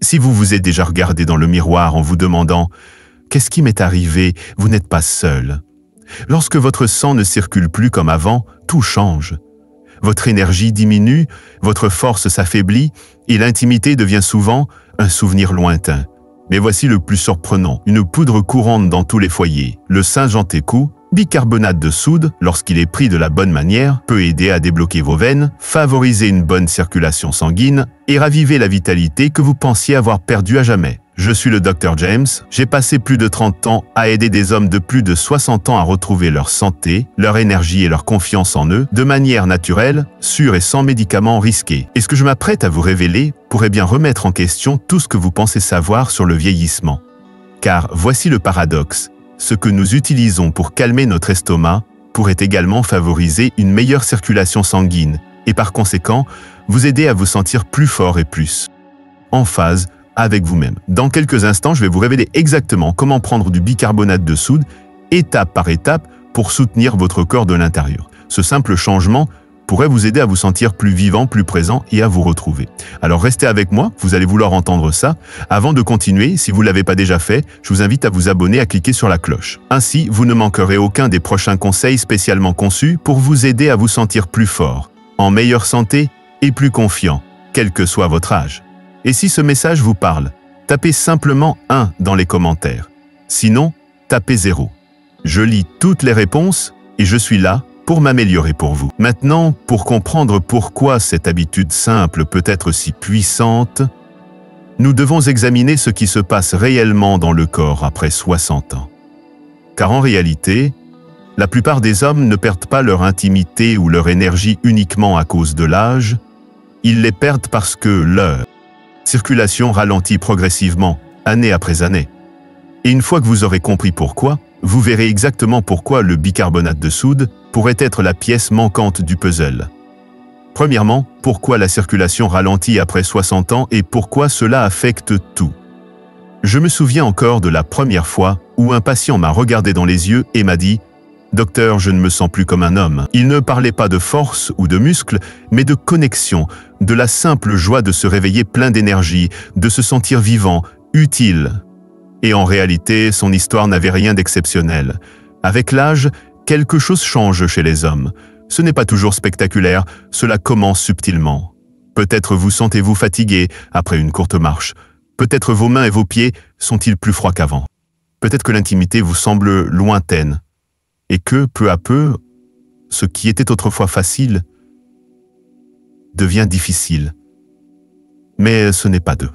Si vous vous êtes déjà regardé dans le miroir en vous demandant « Qu'est-ce qui m'est arrivé ?» vous n'êtes pas seul. Lorsque votre sang ne circule plus comme avant, tout change. Votre énergie diminue, votre force s'affaiblit et l'intimité devient souvent un souvenir lointain. Mais voici le plus surprenant, une poudre courante dans tous les foyers. Le Saint-Jean-Técou, bicarbonate de soude, lorsqu'il est pris de la bonne manière, peut aider à débloquer vos veines, favoriser une bonne circulation sanguine et raviver la vitalité que vous pensiez avoir perdue à jamais. Je suis le Dr James, j'ai passé plus de 30 ans à aider des hommes de plus de 60 ans à retrouver leur santé, leur énergie et leur confiance en eux, de manière naturelle, sûre et sans médicaments risqués. Et ce que je m'apprête à vous révéler pourrait bien remettre en question tout ce que vous pensez savoir sur le vieillissement. Car voici le paradoxe, ce que nous utilisons pour calmer notre estomac pourrait également favoriser une meilleure circulation sanguine et par conséquent vous aider à vous sentir plus fort et plus en phase avec vous-même. Dans quelques instants, je vais vous révéler exactement comment prendre du bicarbonate de soude, étape par étape, pour soutenir votre corps de l'intérieur. Ce simple changement pourrait vous aider à vous sentir plus vivant, plus présent et à vous retrouver. Alors restez avec moi, vous allez vouloir entendre ça. Avant de continuer, si vous ne l'avez pas déjà fait, je vous invite à vous abonner, à cliquer sur la cloche. Ainsi, vous ne manquerez aucun des prochains conseils spécialement conçus pour vous aider à vous sentir plus fort, en meilleure santé et plus confiant, quel que soit votre âge. Et si ce message vous parle, tapez simplement 1 dans les commentaires. Sinon, tapez 0. Je lis toutes les réponses et je suis là pour m'améliorer pour vous. Maintenant, pour comprendre pourquoi cette habitude simple peut être si puissante, nous devons examiner ce qui se passe réellement dans le corps après 60 ans. Car en réalité, la plupart des hommes ne perdent pas leur intimité ou leur énergie uniquement à cause de l'âge, ils les perdent parce que leur circulation ralentit progressivement, année après année. Et une fois que vous aurez compris pourquoi, vous verrez exactement pourquoi le bicarbonate de soude pourrait être la pièce manquante du puzzle. Premièrement, pourquoi la circulation ralentit après 60 ans et pourquoi cela affecte tout. Je me souviens encore de la première fois où un patient m'a regardé dans les yeux et m'a dit « Docteur, je ne me sens plus comme un homme ». Il ne parlait pas de force ou de muscles, mais de connexion, de la simple joie de se réveiller plein d'énergie, de se sentir vivant, utile. Et en réalité, son histoire n'avait rien d'exceptionnel. Avec l'âge, quelque chose change chez les hommes. Ce n'est pas toujours spectaculaire, cela commence subtilement. Peut-être vous sentez-vous fatigué après une courte marche. Peut-être vos mains et vos pieds sont-ils plus froids qu'avant. Peut-être que l'intimité vous semble lointaine. Et que, peu à peu, ce qui était autrefois facile devient difficile. Mais ce n'est pas d'eux.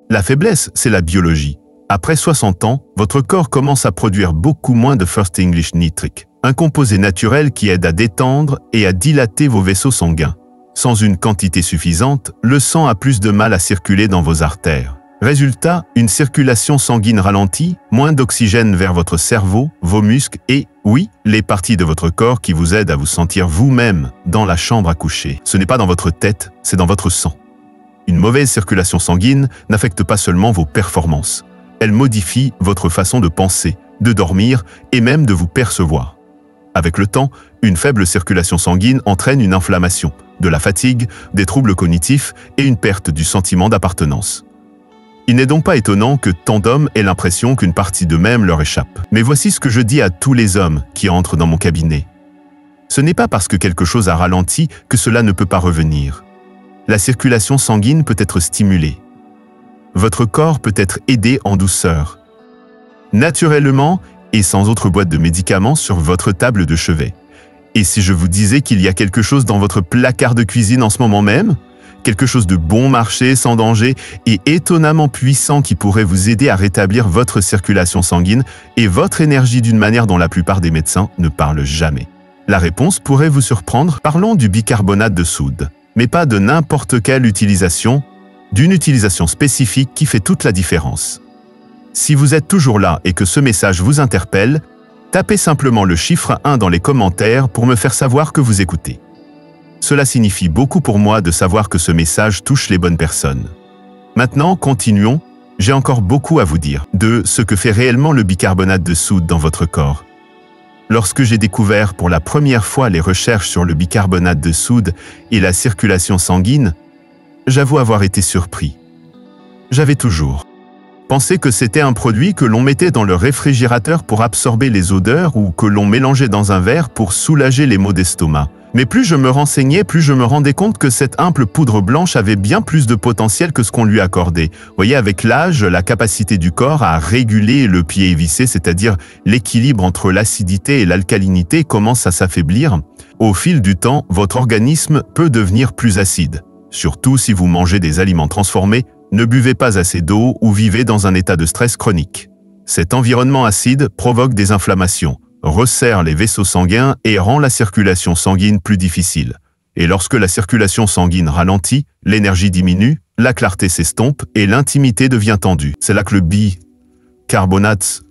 La faiblesse, c'est la biologie. Après 60 ans, votre corps commence à produire beaucoup moins de First English Nitric, un composé naturel qui aide à détendre et à dilater vos vaisseaux sanguins. Sans une quantité suffisante, le sang a plus de mal à circuler dans vos artères. Résultat, une circulation sanguine ralentie, moins d'oxygène vers votre cerveau, vos muscles et, oui, les parties de votre corps qui vous aident à vous sentir vous-même dans la chambre à coucher. Ce n'est pas dans votre tête, c'est dans votre sang. Une mauvaise circulation sanguine n'affecte pas seulement vos performances. Elle modifie votre façon de penser, de dormir et même de vous percevoir. Avec le temps, une faible circulation sanguine entraîne une inflammation, de la fatigue, des troubles cognitifs et une perte du sentiment d'appartenance. Il n'est donc pas étonnant que tant d'hommes aient l'impression qu'une partie d'eux-mêmes leur échappe. Mais voici ce que je dis à tous les hommes qui entrent dans mon cabinet. Ce n'est pas parce que quelque chose a ralenti que cela ne peut pas revenir. La circulation sanguine peut être stimulée. Votre corps peut être aidé en douceur, naturellement et sans autre boîte de médicaments sur votre table de chevet. Et si je vous disais qu'il y a quelque chose dans votre placard de cuisine en ce moment même ? Quelque chose de bon marché, sans danger et étonnamment puissant qui pourrait vous aider à rétablir votre circulation sanguine et votre énergie d'une manière dont la plupart des médecins ne parlent jamais. La réponse pourrait vous surprendre. Parlons du bicarbonate de soude, mais pas de n'importe quelle utilisation, d'une utilisation spécifique qui fait toute la différence. Si vous êtes toujours là et que ce message vous interpelle, tapez simplement le chiffre 1 dans les commentaires pour me faire savoir que vous écoutez. Cela signifie beaucoup pour moi de savoir que ce message touche les bonnes personnes. Maintenant, continuons. J'ai encore beaucoup à vous dire de ce que fait réellement le bicarbonate de soude dans votre corps. Lorsque j'ai découvert pour la première fois les recherches sur le bicarbonate de soude et la circulation sanguine, j'avoue avoir été surpris. J'avais toujours pensé que c'était un produit que l'on mettait dans le réfrigérateur pour absorber les odeurs ou que l'on mélangeait dans un verre pour soulager les maux d'estomac. Mais plus je me renseignais, plus je me rendais compte que cette humble poudre blanche avait bien plus de potentiel que ce qu'on lui accordait. Voyez, avec l'âge, la capacité du corps à réguler le pied évissé, c'est-à-dire l'équilibre entre l'acidité et l'alcalinité, commence à s'affaiblir. Au fil du temps, votre organisme peut devenir plus acide. Surtout si vous mangez des aliments transformés, ne buvez pas assez d'eau ou vivez dans un état de stress chronique. Cet environnement acide provoque des inflammations, resserre les vaisseaux sanguins et rend la circulation sanguine plus difficile. Et lorsque la circulation sanguine ralentit, l'énergie diminue, la clarté s'estompe et l'intimité devient tendue. C'est là que le bicarbonate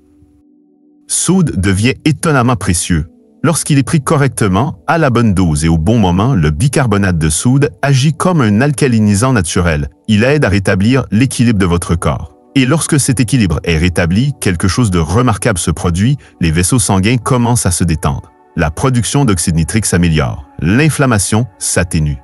soude devient étonnamment précieux. Lorsqu'il est pris correctement, à la bonne dose et au bon moment, le bicarbonate de soude agit comme un alcalinisant naturel. Il aide à rétablir l'équilibre de votre corps. Et lorsque cet équilibre est rétabli, quelque chose de remarquable se produit, les vaisseaux sanguins commencent à se détendre. La production d'oxyde nitrique s'améliore. L'inflammation s'atténue.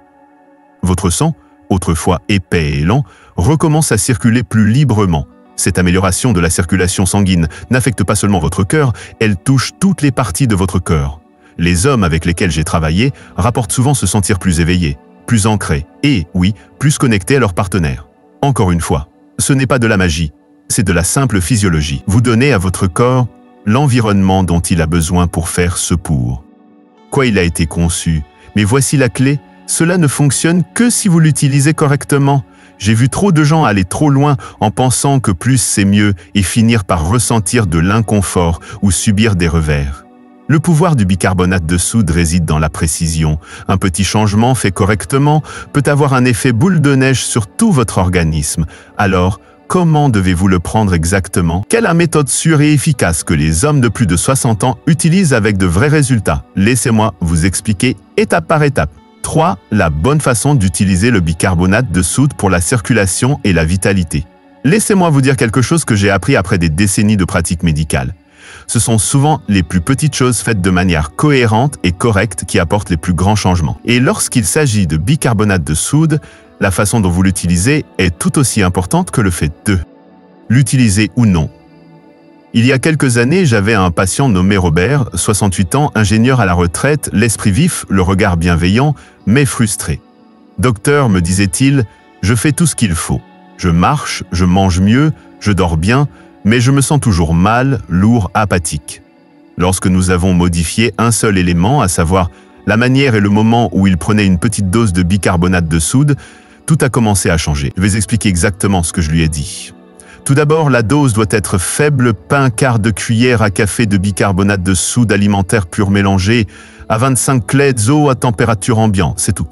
Votre sang, autrefois épais et lent, recommence à circuler plus librement. Cette amélioration de la circulation sanguine n'affecte pas seulement votre cœur, elle touche toutes les parties de votre corps. Les hommes avec lesquels j'ai travaillé rapportent souvent se sentir plus éveillés, plus ancrés et, oui, plus connectés à leur partenaire. Encore une fois, ce n'est pas de la magie, c'est de la simple physiologie. Vous donnez à votre corps l'environnement dont il a besoin pour faire ce pour quoi il a été conçu. Mais voici la clé, cela ne fonctionne que si vous l'utilisez correctement. J'ai vu trop de gens aller trop loin en pensant que plus c'est mieux et finir par ressentir de l'inconfort ou subir des revers. Le pouvoir du bicarbonate de soude réside dans la précision. Un petit changement fait correctement peut avoir un effet boule de neige sur tout votre organisme. Alors, comment devez-vous le prendre exactement? Quelle est la méthode sûre et efficace que les hommes de plus de 60 ans utilisent avec de vrais résultats? Laissez-moi vous expliquer étape par étape. 3. La bonne façon d'utiliser le bicarbonate de soude pour la circulation et la vitalité. Laissez-moi vous dire quelque chose que j'ai appris après des décennies de pratique médicale. Ce sont souvent les plus petites choses faites de manière cohérente et correcte qui apportent les plus grands changements. Et lorsqu'il s'agit de bicarbonate de soude, la façon dont vous l'utilisez est tout aussi importante que le fait de l'utiliser ou non. Il y a quelques années, j'avais un patient nommé Robert, 68 ans, ingénieur à la retraite, l'esprit vif, le regard bienveillant, mais frustré. « Docteur, me disait-il, je fais tout ce qu'il faut. Je marche, je mange mieux, je dors bien, mais je me sens toujours mal, lourd, apathique. » Lorsque nous avons modifié un seul élément, à savoir la manière et le moment où il prenait une petite dose de bicarbonate de soude, tout a commencé à changer. Je vais expliquer exactement ce que je lui ai dit. Tout d'abord, la dose doit être faible, pas un quart de cuillère à café de bicarbonate de soude alimentaire pur mélangé à 25 clés d'eau à température ambiante, c'est tout.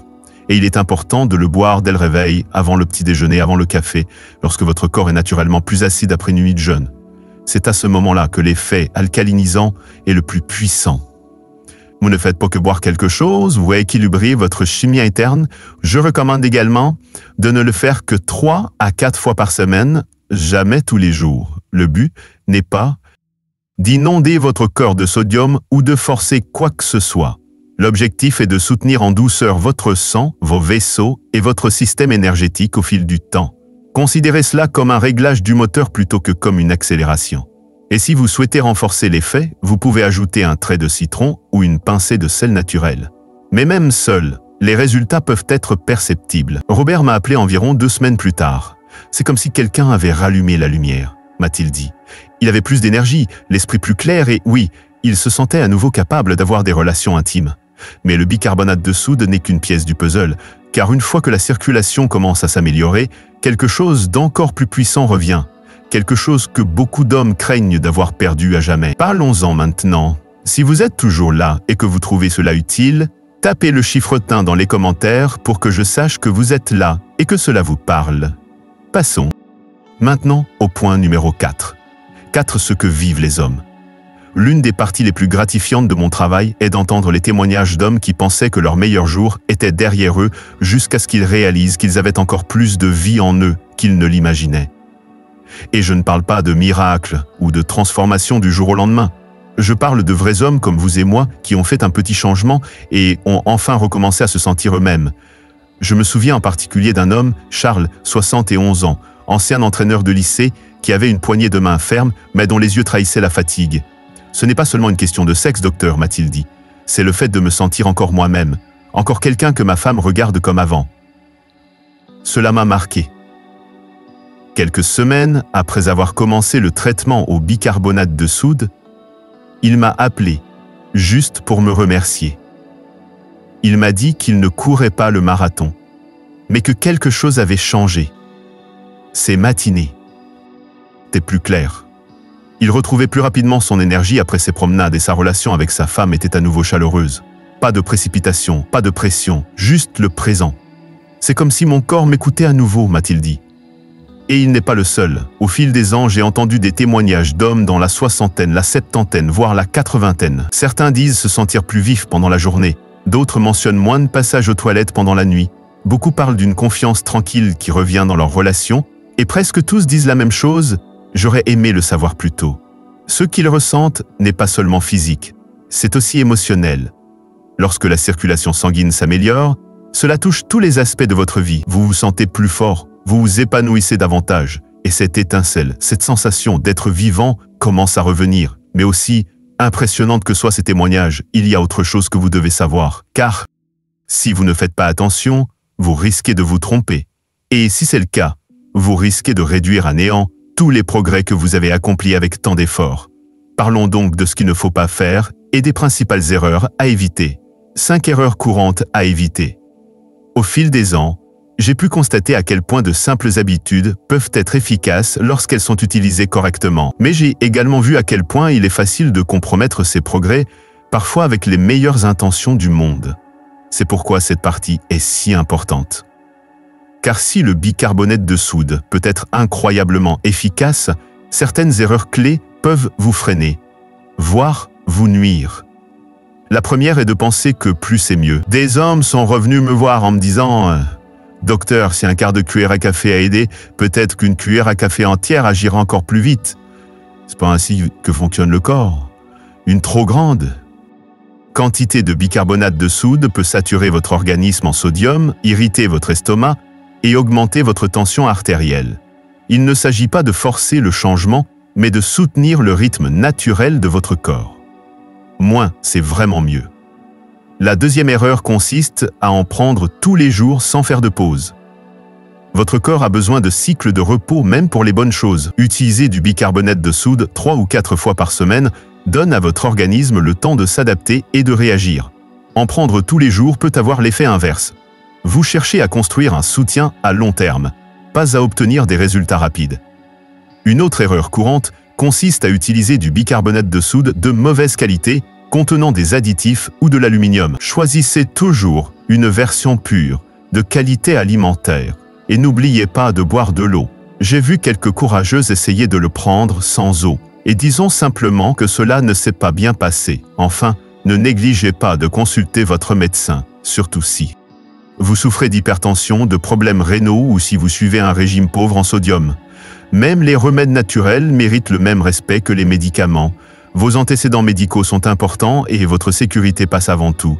Et il est important de le boire dès le réveil, avant le petit déjeuner, avant le café, lorsque votre corps est naturellement plus acide après une nuit de jeûne. C'est à ce moment-là que l'effet alcalinisant est le plus puissant. Vous ne faites pas que boire quelque chose, vous équilibrez votre chimie interne. Je recommande également de ne le faire que 3 à 4 fois par semaine, jamais tous les jours. Le but n'est pas d'inonder votre corps de sodium ou de forcer quoi que ce soit. L'objectif est de soutenir en douceur votre sang, vos vaisseaux et votre système énergétique au fil du temps. Considérez cela comme un réglage du moteur plutôt que comme une accélération. Et si vous souhaitez renforcer l'effet, vous pouvez ajouter un trait de citron ou une pincée de sel naturel. Mais même seul, les résultats peuvent être perceptibles. Robert m'a appelé environ 2 semaines plus tard. C'est comme si quelqu'un avait rallumé la lumière, m'a-t-il dit. Il avait plus d'énergie, l'esprit plus clair et, oui, il se sentait à nouveau capable d'avoir des relations intimes. Mais le bicarbonate de soude n'est qu'une pièce du puzzle, car une fois que la circulation commence à s'améliorer, quelque chose d'encore plus puissant revient. Quelque chose que beaucoup d'hommes craignent d'avoir perdu à jamais. Parlons-en maintenant. Si vous êtes toujours là et que vous trouvez cela utile, tapez le chiffre 1 dans les commentaires pour que je sache que vous êtes là et que cela vous parle. Passons maintenant au point numéro 4. 4. Ce que vivent les hommes. L'une des parties les plus gratifiantes de mon travail est d'entendre les témoignages d'hommes qui pensaient que leur meilleur jour était derrière eux jusqu'à ce qu'ils réalisent qu'ils avaient encore plus de vie en eux qu'ils ne l'imaginaient. Et je ne parle pas de miracle ou de transformation du jour au lendemain. Je parle de vrais hommes comme vous et moi qui ont fait un petit changement et ont enfin recommencé à se sentir eux-mêmes. Je me souviens en particulier d'un homme, Charles, 71 ans, ancien entraîneur de lycée qui avait une poignée de main ferme, mais dont les yeux trahissaient la fatigue. « Ce n'est pas seulement une question de sexe, docteur, m'a-t-il dit. C'est le fait de me sentir encore moi-même, encore quelqu'un que ma femme regarde comme avant. » Cela m'a marqué. Quelques semaines après avoir commencé le traitement au bicarbonate de soude, il m'a appelé, juste pour me remercier. Il m'a dit qu'il ne courait pas le marathon, mais que quelque chose avait changé. Ses matinées étaient plus claires. Il retrouvait plus rapidement son énergie après ses promenades et sa relation avec sa femme était à nouveau chaleureuse. Pas de précipitation, pas de pression, juste le présent. C'est comme si mon corps m'écoutait à nouveau, m'a-t-il dit. Et il n'est pas le seul. Au fil des ans, j'ai entendu des témoignages d'hommes dans la soixantaine, la septantaine, voire la quatre-vingtaine. Certains disent se sentir plus vifs pendant la journée. D'autres mentionnent moins de passages aux toilettes pendant la nuit. Beaucoup parlent d'une confiance tranquille qui revient dans leurs relations. Et presque tous disent la même chose. J'aurais aimé le savoir plus tôt. Ce qu'ils ressentent n'est pas seulement physique, c'est aussi émotionnel. Lorsque la circulation sanguine s'améliore, cela touche tous les aspects de votre vie. Vous vous sentez plus fort, vous vous épanouissez davantage. Et cette étincelle, cette sensation d'être vivant commence à revenir. Mais aussi, impressionnante que soient ces témoignages, il y a autre chose que vous devez savoir. Car, si vous ne faites pas attention, vous risquez de vous tromper. Et si c'est le cas, vous risquez de réduire à néant tous les progrès que vous avez accomplis avec tant d'efforts. Parlons donc de ce qu'il ne faut pas faire et des principales erreurs à éviter. 5 erreurs courantes à éviter. Au fil des ans, j'ai pu constater à quel point de simples habitudes peuvent être efficaces lorsqu'elles sont utilisées correctement. Mais j'ai également vu à quel point il est facile de compromettre ces progrès, parfois avec les meilleures intentions du monde. C'est pourquoi cette partie est si importante. Car si le bicarbonate de soude peut être incroyablement efficace, certaines erreurs clés peuvent vous freiner, voire vous nuire. La première est de penser que plus c'est mieux. Des hommes sont revenus me voir en me disant « Docteur, si un quart de cuillère à café a aidé, peut-être qu'une cuillère à café entière agira encore plus vite. » C'est pas ainsi que fonctionne le corps. Une trop grande quantité de bicarbonate de soude peut saturer votre organisme en sodium, irriter votre estomac, et augmenter votre tension artérielle. Il ne s'agit pas de forcer le changement, mais de soutenir le rythme naturel de votre corps. Moins, c'est vraiment mieux. La deuxième erreur consiste à en prendre tous les jours sans faire de pause. Votre corps a besoin de cycles de repos même pour les bonnes choses. Utiliser du bicarbonate de soude 3 ou 4 fois par semaine donne à votre organisme le temps de s'adapter et de réagir. En prendre tous les jours peut avoir l'effet inverse. Vous cherchez à construire un soutien à long terme, pas à obtenir des résultats rapides. Une autre erreur courante consiste à utiliser du bicarbonate de soude de mauvaise qualité contenant des additifs ou de l'aluminium. Choisissez toujours une version pure, de qualité alimentaire, et n'oubliez pas de boire de l'eau. J'ai vu quelques courageuses essayer de le prendre sans eau, et disons simplement que cela ne s'est pas bien passé. Enfin, ne négligez pas de consulter votre médecin, surtout si vous souffrez d'hypertension, de problèmes rénaux ou si vous suivez un régime pauvre en sodium. Même les remèdes naturels méritent le même respect que les médicaments. Vos antécédents médicaux sont importants et votre sécurité passe avant tout.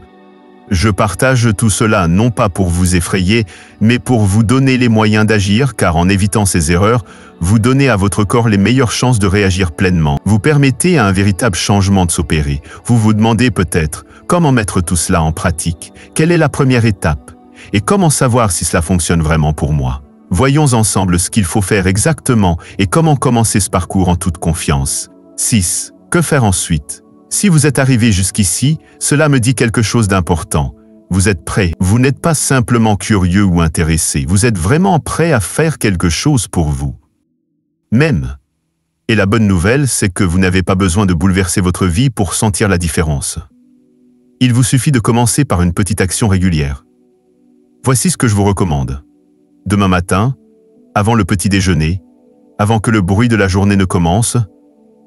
Je partage tout cela non pas pour vous effrayer, mais pour vous donner les moyens d'agir, car en évitant ces erreurs, vous donnez à votre corps les meilleures chances de réagir pleinement. Vous permettez à un véritable changement de s'opérer. Vous vous demandez peut-être comment mettre tout cela en pratique. Quelle est la première étape? Et comment savoir si cela fonctionne vraiment pour moi? Voyons ensemble ce qu'il faut faire exactement et comment commencer ce parcours en toute confiance. 6. Que faire ensuite? Si vous êtes arrivé jusqu'ici, cela me dit quelque chose d'important. Vous êtes prêt. Vous n'êtes pas simplement curieux ou intéressé. Vous êtes vraiment prêt à faire quelque chose pour vous. Même. Et la bonne nouvelle, c'est que vous n'avez pas besoin de bouleverser votre vie pour sentir la différence. Il vous suffit de commencer par une petite action régulière. Voici ce que je vous recommande. Demain matin, avant le petit déjeuner, avant que le bruit de la journée ne commence,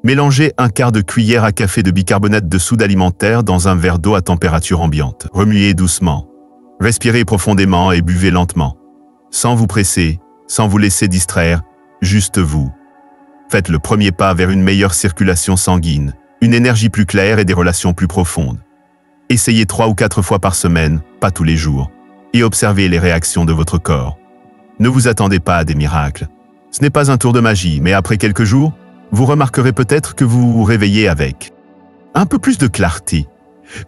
mélangez un quart de cuillère à café de bicarbonate de soude alimentaire dans un verre d'eau à température ambiante. Remuez doucement. Respirez profondément et buvez lentement. Sans vous presser, sans vous laisser distraire, juste vous. Faites le premier pas vers une meilleure circulation sanguine, une énergie plus claire et des relations plus profondes. Essayez 3 ou 4 fois par semaine, pas tous les jours, et observez les réactions de votre corps. Ne vous attendez pas à des miracles. Ce n'est pas un tour de magie, mais après quelques jours, vous remarquerez peut-être que vous vous réveillez avec un peu plus de clarté,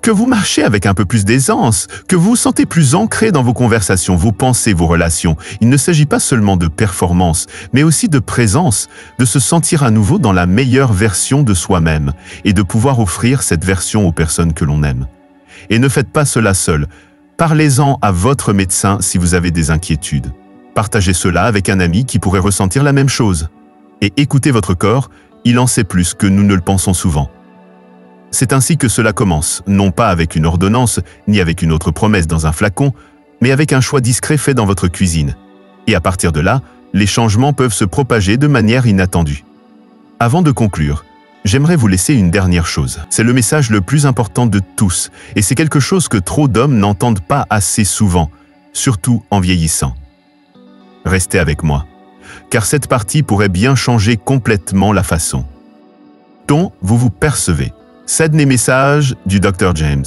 que vous marchez avec un peu plus d'aisance, que vous vous sentez plus ancré dans vos conversations, vos pensées, vos relations. Il ne s'agit pas seulement de performance, mais aussi de présence, de se sentir à nouveau dans la meilleure version de soi-même et de pouvoir offrir cette version aux personnes que l'on aime. Et ne faites pas cela seul. Parlez-en à votre médecin si vous avez des inquiétudes. Partagez cela avec un ami qui pourrait ressentir la même chose. Et écoutez votre corps, il en sait plus que nous ne le pensons souvent. C'est ainsi que cela commence, non pas avec une ordonnance, ni avec une autre promesse dans un flacon, mais avec un choix discret fait dans votre cuisine. Et à partir de là, les changements peuvent se propager de manière inattendue. Avant de conclure, j'aimerais vous laisser une dernière chose. C'est le message le plus important de tous, et c'est quelque chose que trop d'hommes n'entendent pas assez souvent, surtout en vieillissant. Restez avec moi, car cette partie pourrait bien changer complètement la façon dont vous vous percevez. Sydney Message du Dr James.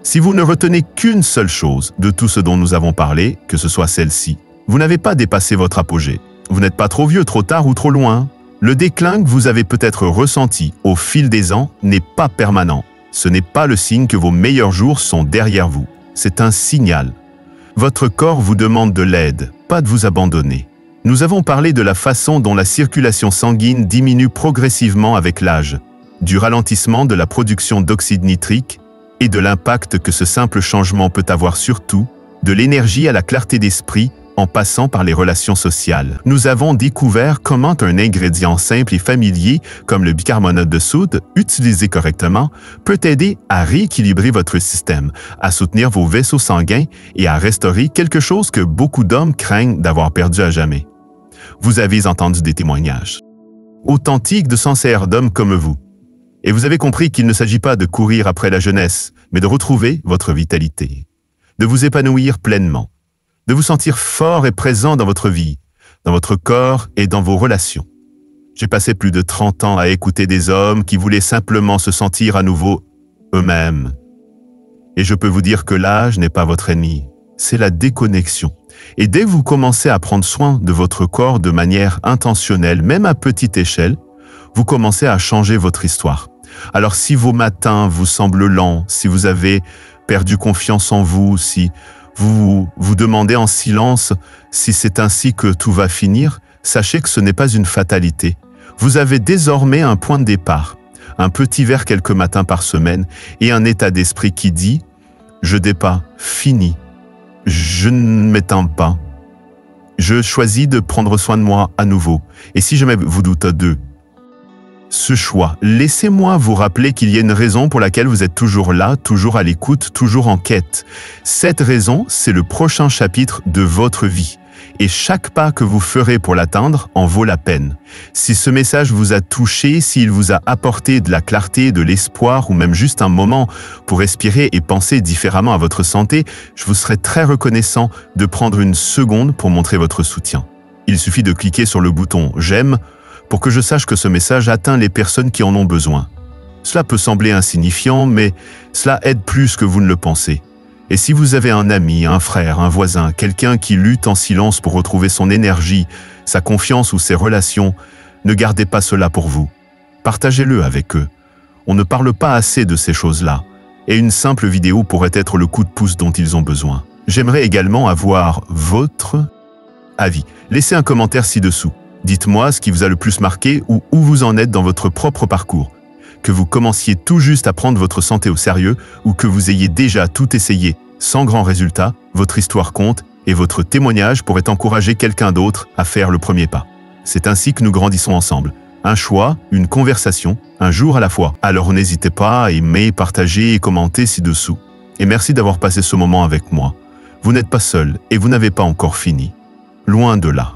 Si vous ne retenez qu'une seule chose de tout ce dont nous avons parlé, que ce soit celle-ci, vous n'avez pas dépassé votre apogée. Vous n'êtes pas trop vieux, trop tard ou trop loin. Le déclin que vous avez peut-être ressenti au fil des ans n'est pas permanent. Ce n'est pas le signe que vos meilleurs jours sont derrière vous. C'est un signal. Votre corps vous demande de l'aide, pas de vous abandonner. Nous avons parlé de la façon dont la circulation sanguine diminue progressivement avec l'âge, du ralentissement de la production d'oxyde nitrique et de l'impact que ce simple changement peut avoir surtout, de l'énergie à la clarté d'esprit en passant par les relations sociales. Nous avons découvert comment un ingrédient simple et familier comme le bicarbonate de soude, utilisé correctement, peut aider à rééquilibrer votre système, à soutenir vos vaisseaux sanguins et à restaurer quelque chose que beaucoup d'hommes craignent d'avoir perdu à jamais. Vous avez entendu des témoignages authentiques de sincères d'hommes comme vous. Et vous avez compris qu'il ne s'agit pas de courir après la jeunesse, mais de retrouver votre vitalité, de vous épanouir pleinement, de vous sentir fort et présent dans votre vie, dans votre corps et dans vos relations. J'ai passé plus de 30 ans à écouter des hommes qui voulaient simplement se sentir à nouveau eux-mêmes. Et je peux vous dire que l'âge n'est pas votre ennemi, c'est la déconnexion. Et dès que vous commencez à prendre soin de votre corps de manière intentionnelle, même à petite échelle, vous commencez à changer votre histoire. Alors si vos matins vous semblent lents, si vous avez perdu confiance en vous, si vous vous demandez en silence si c'est ainsi que tout va finir, sachez que ce n'est pas une fatalité. Vous avez désormais un point de départ, un petit verre quelques matins par semaine et un état d'esprit qui dit « Je dépas, fini, je ne m'éteins pas, je choisis de prendre soin de moi à nouveau. » Et si jamais vous doutez d'eux, ce choix, laissez-moi vous rappeler qu'il y a une raison pour laquelle vous êtes toujours là, toujours à l'écoute, toujours en quête. Cette raison, c'est le prochain chapitre de votre vie. Et chaque pas que vous ferez pour l'atteindre en vaut la peine. Si ce message vous a touché, s'il vous a apporté de la clarté, de l'espoir ou même juste un moment pour respirer et penser différemment à votre santé, je vous serais très reconnaissant de prendre une seconde pour montrer votre soutien. Il suffit de cliquer sur le bouton « J'aime » pour que je sache que ce message atteint les personnes qui en ont besoin. Cela peut sembler insignifiant, mais cela aide plus que vous ne le pensez. Et si vous avez un ami, un frère, un voisin, quelqu'un qui lutte en silence pour retrouver son énergie, sa confiance ou ses relations, ne gardez pas cela pour vous. Partagez-le avec eux. On ne parle pas assez de ces choses-là, et une simple vidéo pourrait être le coup de pouce dont ils ont besoin. J'aimerais également avoir votre avis. Laissez un commentaire ci-dessous. Dites-moi ce qui vous a le plus marqué ou où vous en êtes dans votre propre parcours. Que vous commenciez tout juste à prendre votre santé au sérieux ou que vous ayez déjà tout essayé sans grand résultat, votre histoire compte et votre témoignage pourrait encourager quelqu'un d'autre à faire le premier pas. C'est ainsi que nous grandissons ensemble. Un choix, une conversation, un jour à la fois. Alors n'hésitez pas à aimer, partager et commenter ci-dessous. Et merci d'avoir passé ce moment avec moi. Vous n'êtes pas seul et vous n'avez pas encore fini. Loin de là.